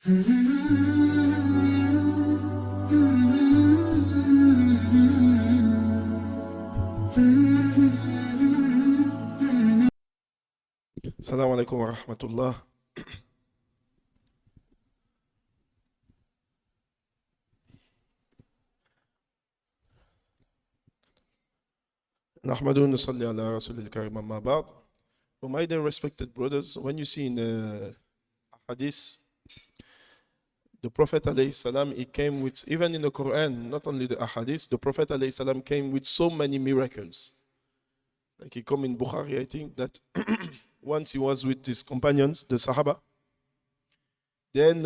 Assalamu alaikum wa rahmatullah. Nahmadu nusalli ala Rasulil Karim amma ba'd. For my dear respected brothers, when you see in the hadith, the Prophet alayhi salam, he came with, even in the Quran, not only the hadith, the Prophet alayhi salam came with so many miracles. Like he come in Bukhari, I think, that once he was with his companions, the Sahaba, then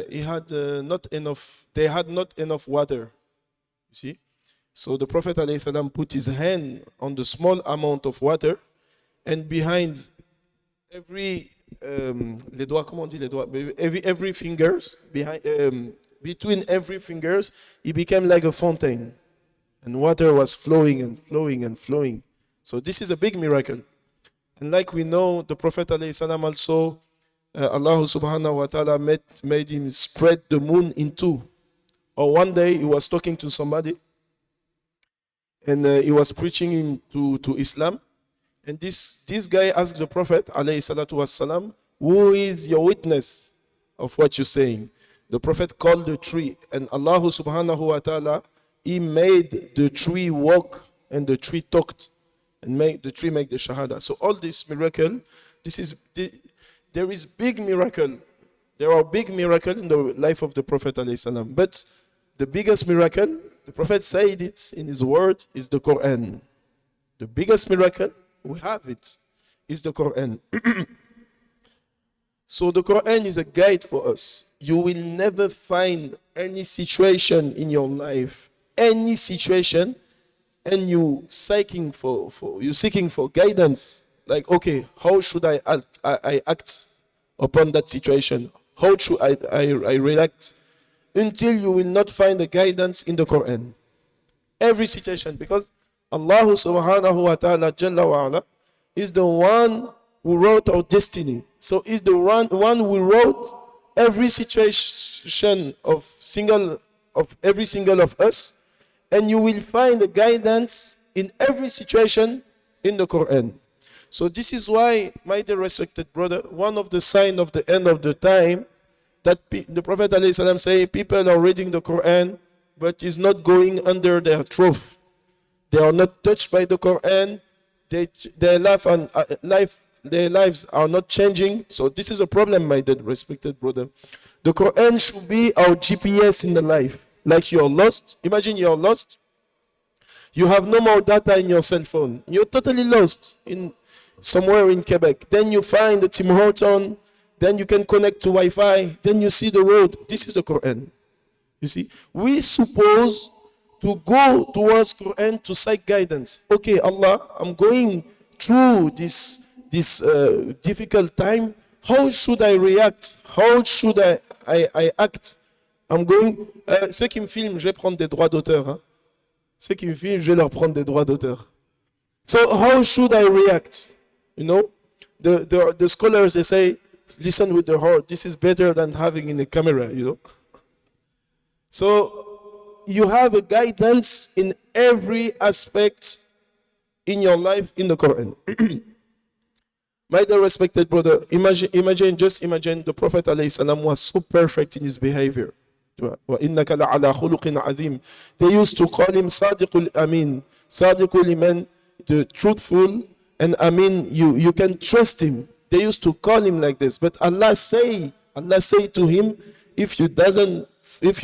he had not enough, they had not enough water, you see. So the Prophet ﷺ put his hand on the small amount of water, and behind every les doigts, comment on dit les doigts? Every fingers, behind between every fingers, it became like a fountain, and water was flowing and flowing and flowing. So this is a big miracle. And like we know, the Prophet ﷺ also, Allah subhanahu wa ta'ala made him spread the moon in two. Or one day he was talking to somebody, and he was preaching him to Islam. And this guy asked the Prophet ﷺ, who is your witness of what you're saying? The Prophet called the tree, and Allah subhanahu wa ta'ala, he made the tree walk, and the tree talked, and the tree make the shahada. So all this miracle, there is big miracle. There are big miracles in the life of the Prophet ﷺ. But the biggest miracle, the Prophet said it in his word, is the Quran. The biggest miracle, we have it, is the Quran. So the Quran is a guide for us. You will never find any situation in your life, any situation, and you seeking for guidance. Like, okay, how should I act upon that situation? How should I react? Until you will not find the guidance in the Quran. Every situation, because Allah subhanahu wa ta'ala Jalla wa ala is the one who wrote our destiny. So is the one who wrote every situation of every single of us, and you will find the guidance in every situation in the Quran. So this is why, my dear respected brother, one of the signs of the end of the time, that the Prophet ﷺ say people are reading the Quran, but is not going under their truth. They are not touched by the Quran. Their lives are not changing. So this is a problem, my dear respected brother. The Quran should be our GPS in the life. Like you're lost. Imagine you're lost. You have no more data in your cell phone. You're totally lost in somewhere in Quebec. Then you find the Tim Horton. Then you can connect to Wi-Fi. Then you see the road. This is the Quran. You see, we suppose to go towards Quran to seek guidance. Okay, Allah, I'm going through this difficult time. How should I react? How should I act? I'm going. Ceux qui me filment, je vais prendre des droits d'auteur. Hein? Ceux qui me filment, je vais leur prendre des droits d'auteur. So how should I react? You know, the scholars, they say, listen with the heart. This is better than having in a camera, you know. So you have a guidance in every aspect in your life in the Quran. My dear respected brother, imagine the Prophet ﷺ was so perfect in his behavior. وَإِنَّكَ لَعَلَى خُلُقٍ عَظِيمٍ. They used to call him Sadiqul Amin. Sadiqul Iman, the truthful, and Amin, you can trust him. They used to call him like this. But Allah say to him, if you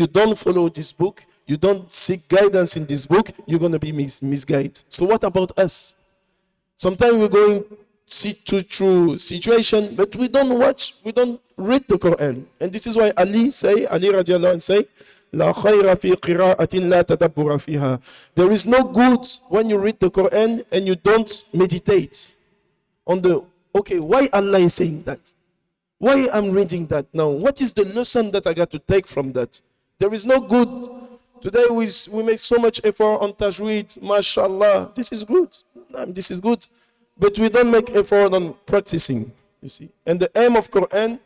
don't follow this book, you don't seek guidance in this book, you're going to be misguided. So what about us? Sometimes we're going through situation, but we don't read the Quran. And this is why Ali radiallahu anhu say, لا خير في قراءة لا تدبر فيها. There is no good when you read the Quran and you don't meditate on why Allah is saying that? Why I'm reading that now? What is the lesson that I got to take from that? There is no good. Today we make so much effort on tajweed, mashallah. This is good. This is good. But we don't make effort on practicing, you see. And the aim of Quran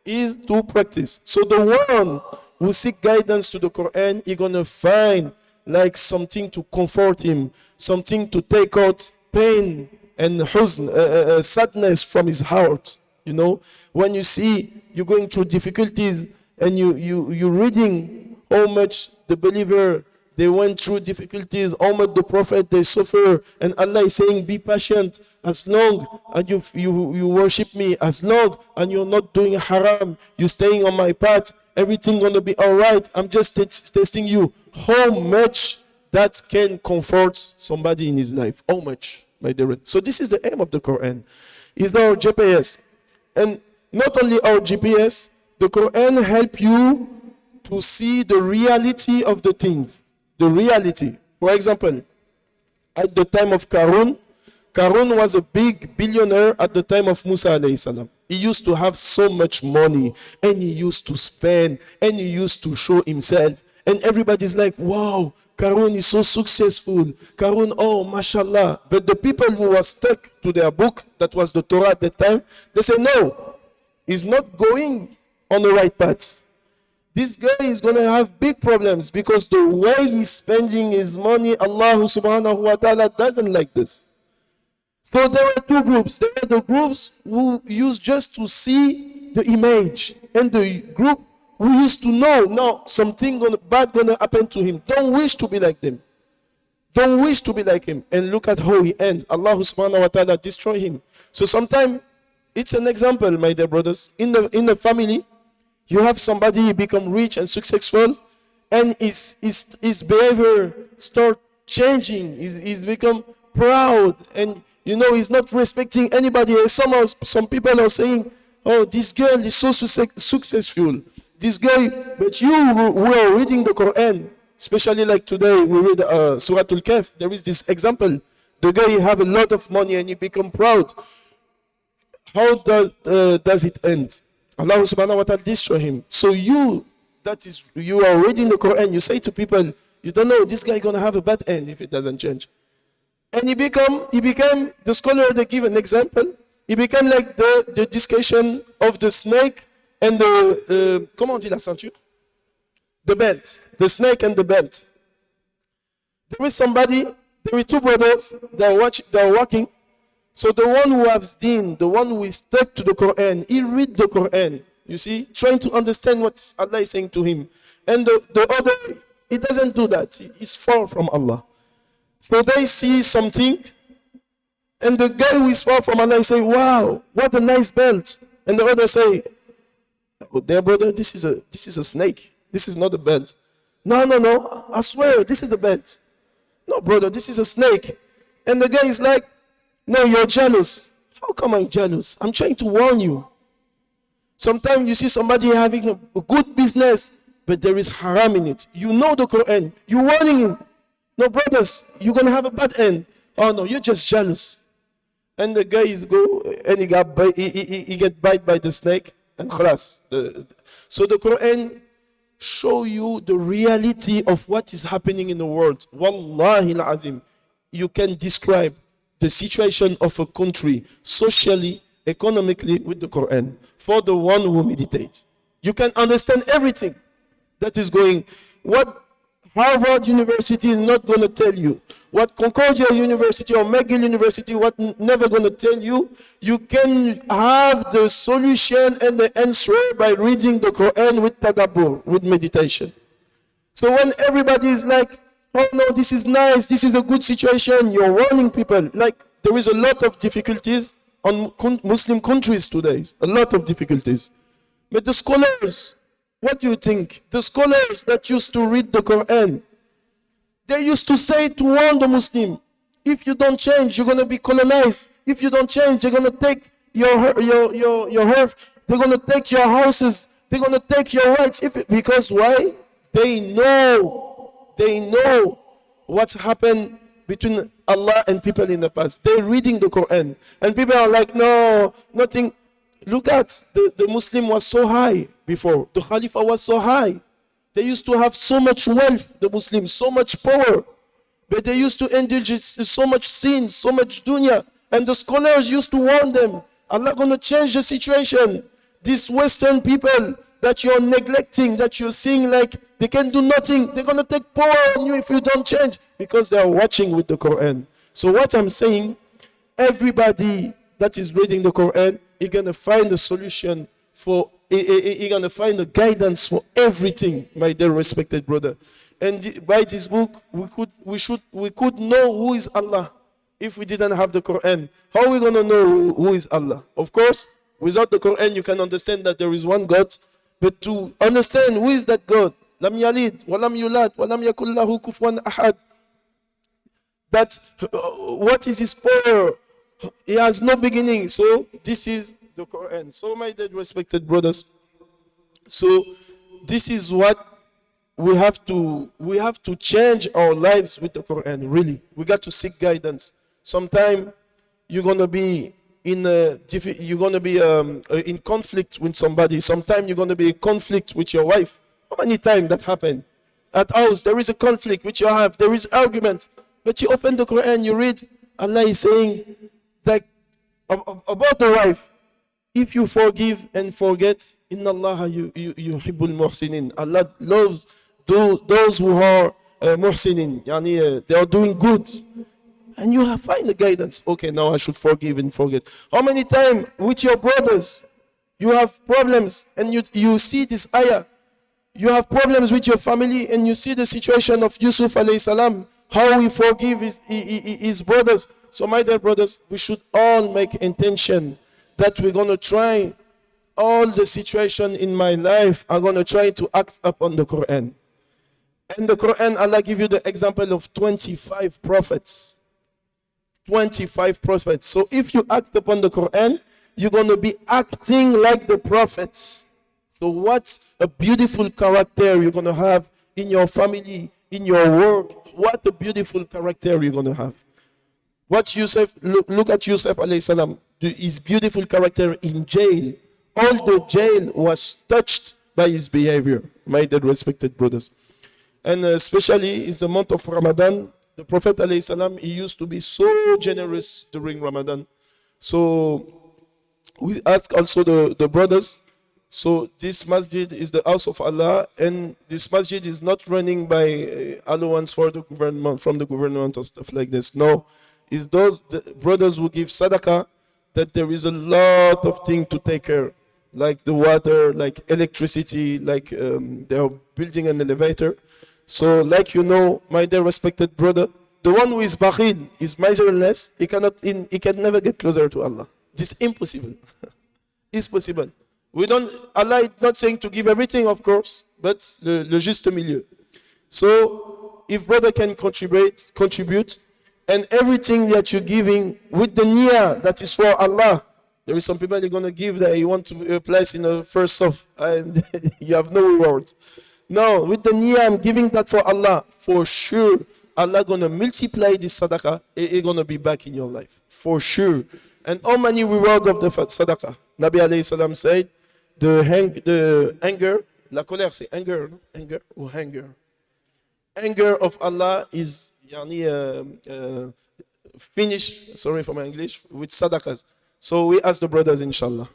is to practice. So the one who seek guidance to the Quran, he's gonna find like something to comfort him, something to take out pain and huzn, sadness from his heart. You know, when you see you're going through difficulties and you're reading how much the believer they went through difficulties, how much the Prophet they suffer, and Allah is saying, be patient as long and you worship me, as long and you're not doing haram, you're staying on my path, everything gonna be all right. I'm just testing you. How much that can comfort somebody in his life? How much, my dear? So this is the aim of the Quran. It's our GPS, and not only our GPS. The Quran help you to see the reality of the things. The reality. For example, at the time of Qarun was a big billionaire at the time of Musa alayhi salam. He used to have so much money, and he used to spend, and he used to show himself, and everybody's like, wow, Qarun is so successful. Qarun, oh, mashallah. But the people who were stuck to their book, that was the Torah at that time, they say, no, he's not going on the right path. This guy is going to have big problems because the way he's spending his money, Allah subhanahu wa ta'ala doesn't like this. So there are two groups. There are the groups who used just to see the image, and the group who used to know, no, something bad going to happen to him. Don't wish to be like them. Don't wish to be like him. And look at how he ends. Allah subhanahu wa ta'ala destroy him. So sometimes it's an example, my dear brothers. In the family, you have somebody become rich and successful, and his behavior start changing. He's become proud, and you know he's not respecting anybody. And some people are saying, "Oh, this girl is so successful. This guy." But you who are reading the Quran, especially like today, we read Surah Al-Kahf. There is this example. The guy have a lot of money and he become proud. How does it end? Allah subhanahu wa ta'ala destroy him. So you are reading the Quran, you say to people, you don't know, this guy gonna have a bad end if it doesn't change. And he became the scholar, they give an example, he became like the discussion of the snake and the, comment on dit la ceinture? The belt. The snake and the belt. There is two brothers, they are walking. So the one who has deen, the one who is stuck to the Quran, he read the Quran, you see, trying to understand what Allah is saying to him. And the other, he doesn't do that. He's far from Allah. So they see something, and the guy who is far from Allah, he say, wow, what a nice belt. And the other say, oh, dear brother, this is a snake. This is not a belt. No, I swear, this is the belt. No, brother, this is a snake. And the guy is like, no, you're jealous. How come I'm jealous? I'm trying to warn you. Sometimes you see somebody having a good business, but there is haram in it. You know the Quran. You're warning him. No, brothers, you're going to have a bad end. Oh, no, you're just jealous. And the guy he get bite by the snake, and khalas. So the Quran show you the reality of what is happening in the world. Wallahi al-azim. You can describe the situation of a country socially, economically with the Quran for the one who meditates. You can understand everything that is going. What Harvard University is not going to tell you, what Concordia University or McGill University what never going to tell you, you can have the solution and the answer by reading the Quran with tadabbur, with meditation. So when everybody is like, oh no, this is nice, this is a good situation, you're warning people. Like, there is a lot of difficulties on Muslim countries today, a lot of difficulties. But the scholars, what do you think? The scholars that used to read the Quran, they used to say to warn the Muslim, if you don't change, you're going to be colonized. If you don't change, they're going to take your health, they're going to take your houses, they're going to take your rights. Because why? They know what's happened between Allah and people in the past. They're reading the Quran. And people are like, no, nothing. Look at, the Muslim was so high before. The Khalifa was so high. They used to have so much wealth, the Muslims, so much power. But they used to indulge in so much sins, so much dunya. And the scholars used to warn them, Allah going to change the situation. These Western people that you're neglecting, that you're seeing like they can do nothing, they're going to take power on you if you don't change, because they are watching with the Quran. So what I'm saying, everybody that is reading the Quran, you're going to find a solution for, you're going to find a guidance for everything, my dear respected brother. And by this book, we could know who is Allah. If we didn't have the Quran, how are we going to know who is Allah? Of course, without the Quran, you can understand that there is one God. But to understand who is that God, lam yalid, wa lam yulad, wa lam yakul lahu kufuwan ahad. That what is his power? He has no beginning. So this is the Quran. So my dear respected brothers, so this is what we have to change our lives with the Quran. Really, we got to seek guidance. Sometimes you're gonna be in in conflict with somebody. Sometimes you're gonna be in conflict with your wife. How many times that happened? At house there is a conflict which you have. There is argument, but you open the Quran, you read. Allah is saying that about the wife. If you forgive and forget, inna Allah yuhibbul muhsinin. Allah loves those who are muhsinin. Yani, they are doing good. And you have find the guidance. Okay, now I should forgive and forget. How many times with your brothers you have problems and you see this ayah? You have problems with your family and you see the situation of Yusuf alayhi salam, how he forgive his brothers. So my dear brothers, we should all make intention that we're going to try all the situation in my life are going to try to act upon the Quran. And the Quran, Allah give you the example of 25 prophets. 25 prophets. So if you act upon the Quran, you're going to be acting like the prophets. So what a beautiful character you're going to have in your family, in your work. What a beautiful character you're going to have. What Yusuf, look at Yusuf alayhi salam, his beautiful character in jail. All the jail was touched by his behavior, my dear respected brothers. And especially in the month of Ramadan, the Prophet alayhi salam, he used to be so generous during Ramadan. So we ask also the brothers. So this masjid is the house of Allah, and this masjid is not running by allowance for the government, from the government or stuff like this. No, it's those brothers who give sadaqah, that there is a lot of things to take care, like the water, like electricity, like they are building an elevator. So like you know, my dear respected brother, the one who is bakhil, is miserless, he can never get closer to Allah. This is impossible. It's possible. Allah is not saying to give everything, of course, but le juste milieu. So if brother can contribute, and everything that you're giving with the niyyah that is for Allah. There is some people you're going to give that you want to place in the first saf, and you have no reward. No, with the niyyah, I'm giving that for Allah. For sure, Allah going to multiply this sadaqah. It's going to be back in your life. For sure. And how many reward of the sadaqah? Nabi alayhi salam said, the anger, la colère, c'est anger, no? Anger or anger. Anger of Allah is finished, sorry for my English, with sadaqahs. So we ask the brothers, inshallah.